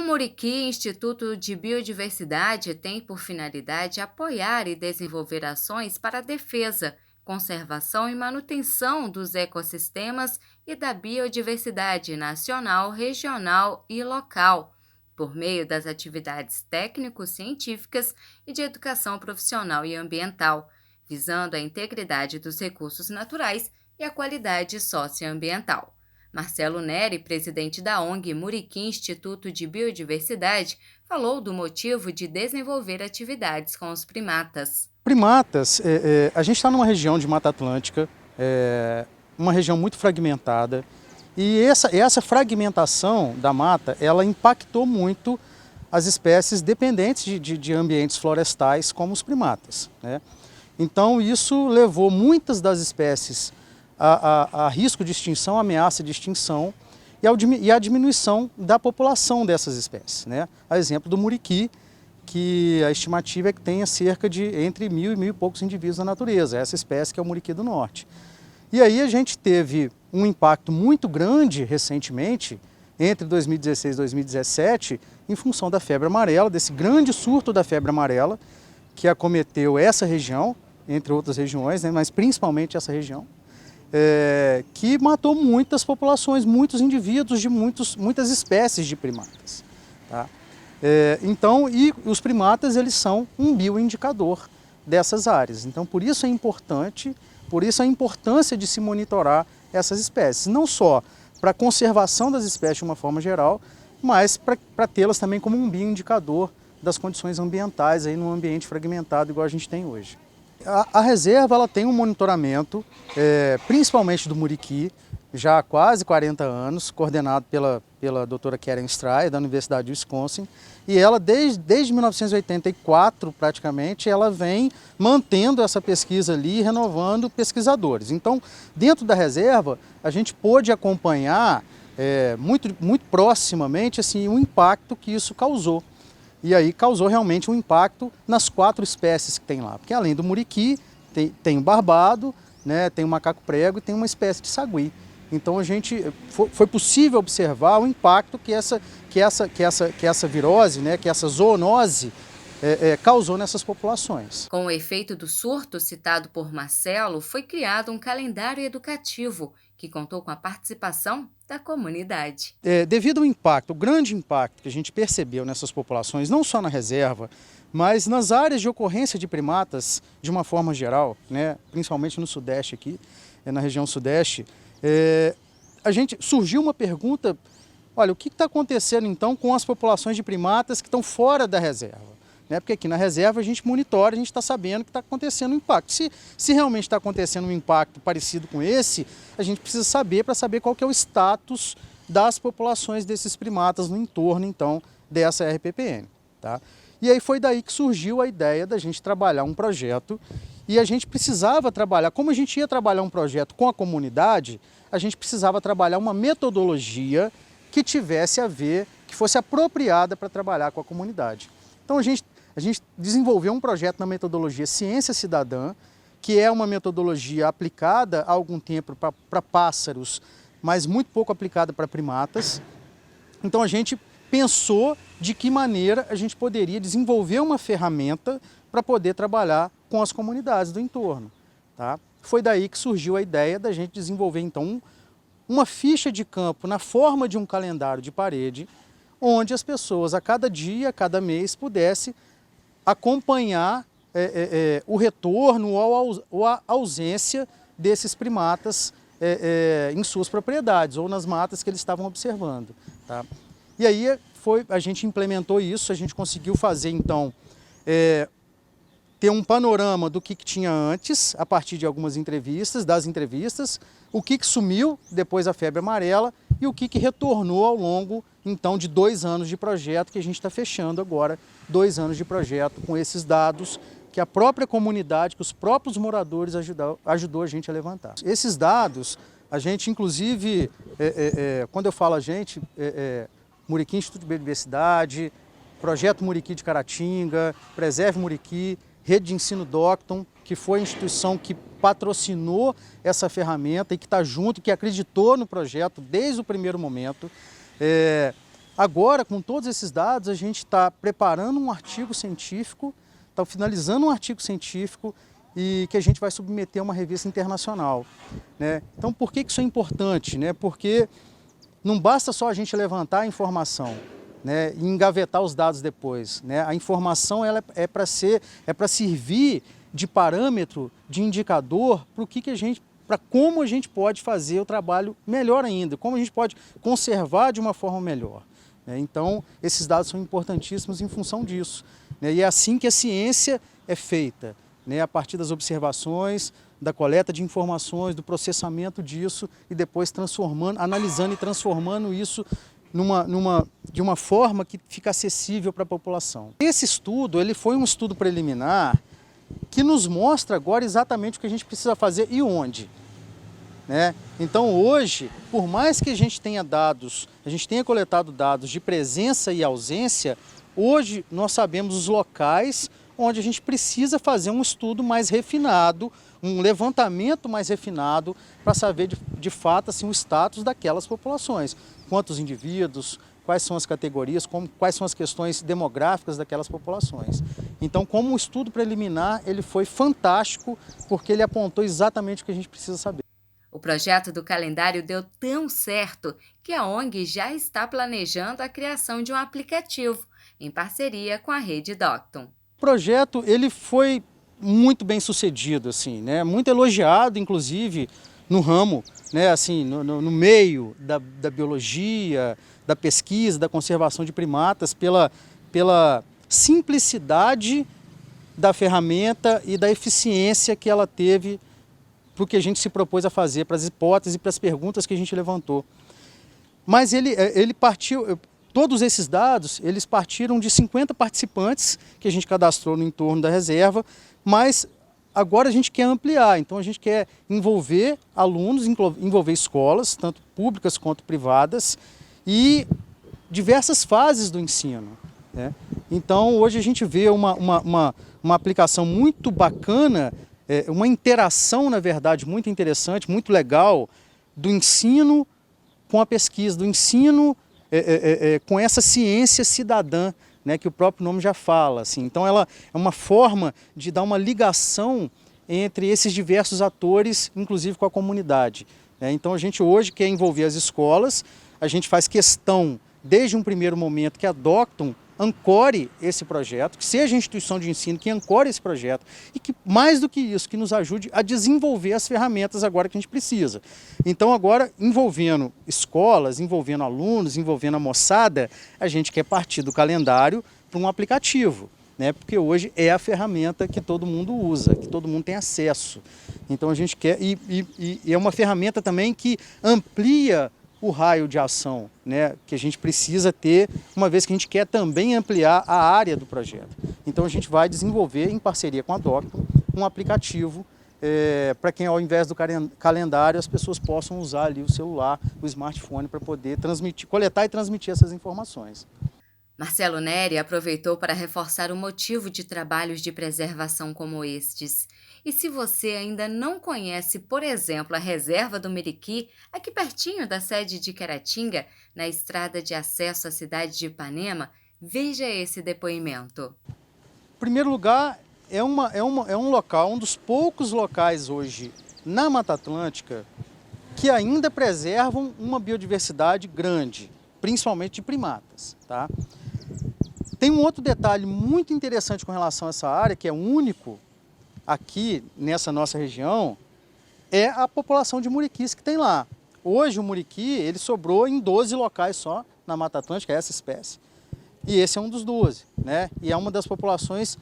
Muriqui Instituto de Biodiversidade tem por finalidade apoiar e desenvolver ações para a defesa, conservação e manutenção dos ecossistemas e da biodiversidade nacional, regional e local, por meio das atividades técnico-científicas e de educação profissional e ambiental, visando a integridade dos recursos naturais e a qualidade socioambiental. Marcelo Neri, presidente da ONG Muriqui Instituto de Biodiversidade, falou do motivo de desenvolver atividades com os primatas. Primatas, a gente está numa região de Mata Atlântica, uma região muito fragmentada, e essa fragmentação da mata, ela impactou muito as espécies dependentes de ambientes florestais, como os primatas, né? Então isso levou muitas das espécies a risco de extinção, ameaça de extinção e a diminuição da população dessas espécies, né? A exemplo do muriqui, que a estimativa é que tenha cerca de entre 1.000 e 1.000 e poucos indivíduos na natureza, essa espécie que é o muriqui do norte. E aí a gente teve um impacto muito grande recentemente, entre 2016 e 2017, em função da febre amarela, desse grande surto da febre amarela, que acometeu essa região, entre outras regiões, né, mas principalmente essa região, que matou muitas populações, muitos indivíduos de muitas espécies de primatas. Tá? Então, e os primatas, eles são um bioindicador dessas áreas. Então, por isso é importante, por isso a importância de se monitorar essas espécies, não só para a conservação das espécies de uma forma geral, mas para tê-las também como um bioindicador das condições ambientais aí num ambiente fragmentado igual a gente tem hoje. A reserva ela tem um monitoramento, principalmente do muriqui, já há quase 40 anos, coordenado pela doutora Karen Stray, da Universidade de Wisconsin, e ela desde 1984, praticamente, ela vem mantendo essa pesquisa ali, renovando pesquisadores. Então, dentro da reserva, a gente pôde acompanhar muito proximamente assim, o impacto que isso causou. E aí causou realmente um impacto nas 4 espécies que tem lá, porque além do muriqui, tem o barbado, né, tem o macaco prego e tem uma espécie de sagui. Então foi possível observar o impacto que essa virose, né, que essa zoonose causou nessas populações. Com o efeito do surto citado por Marcelo, foi criado um calendário educativo que contou com a participação da comunidade. Devido ao impacto, o grande impacto que a gente percebeu nessas populações, não só na reserva, mas nas áreas de ocorrência de primatas de uma forma geral, né, principalmente no Sudeste aqui, na região Sudeste, surgiu uma pergunta, olha, o que está acontecendo então com as populações de primatas que estão fora da reserva? Né? Porque aqui na reserva a gente monitora, a gente está sabendo que está acontecendo um impacto. Se realmente está acontecendo um impacto parecido com esse, a gente precisa saber para saber qual que é o status das populações desses primatas no entorno então dessa RPPN. Tá? E aí foi daí que surgiu a ideia da gente trabalhar um projeto. E a gente precisava trabalhar, como a gente ia trabalhar um projeto com a comunidade, a gente precisava trabalhar uma metodologia que tivesse a ver, que fosse apropriada para trabalhar com a comunidade. Então a gente desenvolveu um projeto na metodologia Ciência Cidadã, que é uma metodologia aplicada há algum tempo para pássaros, mas muito pouco aplicada para primatas. Então a gente pensou de que maneira a gente poderia desenvolver uma ferramenta para poder trabalhar com as comunidades do entorno. Tá? Foi daí que surgiu a ideia da gente desenvolver então uma ficha de campo na forma de um calendário de parede, onde as pessoas a cada dia, a cada mês pudessem acompanhar o retorno ou a ausência desses primatas em suas propriedades ou nas matas que eles estavam observando. Tá? E aí a gente implementou isso, a gente conseguiu fazer então ter um panorama do que tinha antes, a partir de algumas entrevistas, o que sumiu depois da febre amarela e o que retornou ao longo, então, de 2 anos de projeto, que a gente está fechando agora, 2 anos de projeto com esses dados que a própria comunidade, que os próprios moradores ajudou a gente a levantar. Esses dados, a gente, inclusive, quando eu falo a gente, Muriqui Instituto de Biodiversidade, Projeto Muriqui de Caratinga, Preserve Muriqui, Rede de Ensino Docton, que foi a instituição que patrocinou essa ferramenta e que está junto, que acreditou no projeto desde o primeiro momento. Agora, com todos esses dados, a gente está preparando um artigo científico, está finalizando um artigo científico e que a gente vai submeter a uma revista internacional, né? Então, por que isso é importante, né? Porque não basta só a gente levantar a informação, né, e engavetar os dados depois, né? A informação ela é para servir de parâmetro, de indicador para como a gente pode fazer o trabalho melhor ainda, como a gente pode conservar de uma forma melhor. Então, esses dados são importantíssimos em função disso, né? E é assim que a ciência é feita, né? A partir das observações, da coleta de informações, do processamento disso e depois analisando e transformando isso de uma forma que fica acessível para a população. Esse estudo ele foi um estudo preliminar que nos mostra agora exatamente o que a gente precisa fazer e onde, né? Então hoje, por mais que a gente tenha coletado dados de presença e ausência, hoje nós sabemos os locais onde a gente precisa fazer um estudo mais refinado, um levantamento mais refinado para saber de fato assim, o status daquelas populações. Quantos indivíduos, quais são as categorias, quais são as questões demográficas daquelas populações. Então, como um estudo preliminar, ele foi fantástico porque ele apontou exatamente o que a gente precisa saber. O projeto do calendário deu tão certo que a ONG já está planejando a criação de um aplicativo, em parceria com a Rede Docton. O projeto ele foi muito bem sucedido, assim, né? Muito elogiado, inclusive, no ramo, né? Assim, no meio da biologia, da pesquisa, da conservação de primatas, pela simplicidade da ferramenta e da eficiência que ela teve para o que a gente se propôs a fazer, para as hipóteses e para as perguntas que a gente levantou. Mas ele partiu, todos esses dados, eles partiram de 50 participantes que a gente cadastrou no entorno da reserva, mas agora a gente quer ampliar, então a gente quer envolver alunos, envolver escolas, tanto públicas quanto privadas, e diversas fases do ensino, né? Então hoje a gente vê uma aplicação muito bacana, uma interação, na verdade, muito interessante, muito legal, do ensino com a pesquisa, do ensino com essa ciência cidadã, né, que o próprio nome já fala. Assim. Então ela é uma forma de dar uma ligação entre esses diversos atores, inclusive com a comunidade, né? Então a gente hoje quer envolver as escolas, a gente faz questão, desde um primeiro momento, que a Docton ancore esse projeto, que seja a instituição de ensino que ancore esse projeto e que, mais do que isso, que nos ajude a desenvolver as ferramentas agora que a gente precisa. Então agora, envolvendo escolas, envolvendo alunos, envolvendo a moçada, a gente quer partir do calendário para um aplicativo, né? Porque hoje é a ferramenta que todo mundo usa, que todo mundo tem acesso. Então a gente quer, e é uma ferramenta também que amplia o raio de ação, né, que a gente precisa ter, uma vez que a gente quer também ampliar a área do projeto. Então a gente vai desenvolver, em parceria com a Docton, um aplicativo para quem, ao invés do calendário, as pessoas possam usar ali o celular, o smartphone, para poder coletar e transmitir essas informações. Marcelo Neri aproveitou para reforçar o motivo de trabalhos de preservação como estes. E se você ainda não conhece, por exemplo, a Reserva do Miriqui, aqui pertinho da sede de Queratinga, na estrada de acesso à cidade de Ipanema, veja esse depoimento. Em primeiro lugar, é um local, um dos poucos locais hoje na Mata Atlântica que ainda preservam uma biodiversidade grande, principalmente de primatas, tá? Tem um outro detalhe muito interessante com relação a essa área, que é único aqui nessa nossa região, é a população de muriquis que tem lá. Hoje o muriqui, ele sobrou em 12 locais só na Mata Atlântica, essa espécie. E esse é um dos 12, né? E é uma das populações,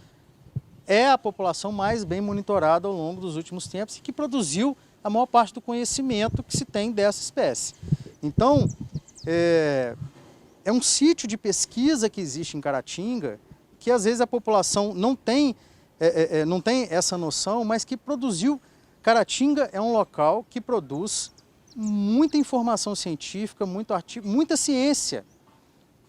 é a população mais bem monitorada ao longo dos últimos tempos e que produziu a maior parte do conhecimento que se tem dessa espécie. Então, é um sítio de pesquisa que existe em Caratinga, que às vezes a população não tem essa noção, mas que produziu. Caratinga é um local que produz muita informação científica, muito artigo, muita ciência,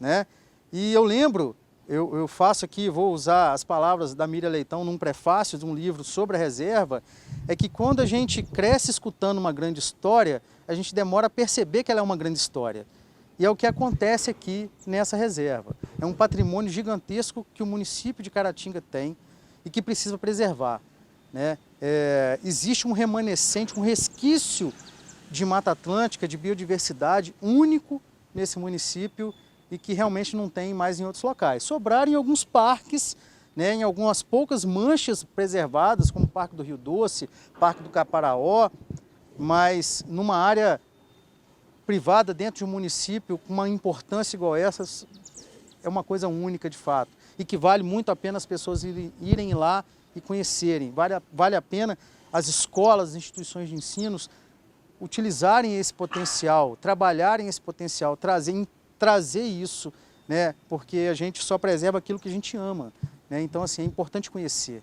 né? E eu lembro, eu faço aqui, vou usar as palavras da Miriam Leitão num prefácio de um livro sobre a reserva, é que quando a gente cresce escutando uma grande história, a gente demora a perceber que ela é uma grande história. E é o que acontece aqui nessa reserva. É um patrimônio gigantesco que o município de Caratinga tem e que precisa preservar, né? Existe um remanescente, um resquício de Mata Atlântica, de biodiversidade único nesse município e que realmente não tem mais em outros locais. Sobraram em alguns parques, né, em algumas poucas manchas preservadas, como o Parque do Rio Doce, Parque do Caparaó, mas numa área privada dentro de um município com uma importância igual essa, é uma coisa única de fato e que vale muito a pena as pessoas irem lá e conhecerem. Vale a pena as escolas, as instituições de ensino utilizarem esse potencial, trabalharem esse potencial, trazer isso, né? Porque a gente só preserva aquilo que a gente ama, né? Então, assim, é importante conhecer.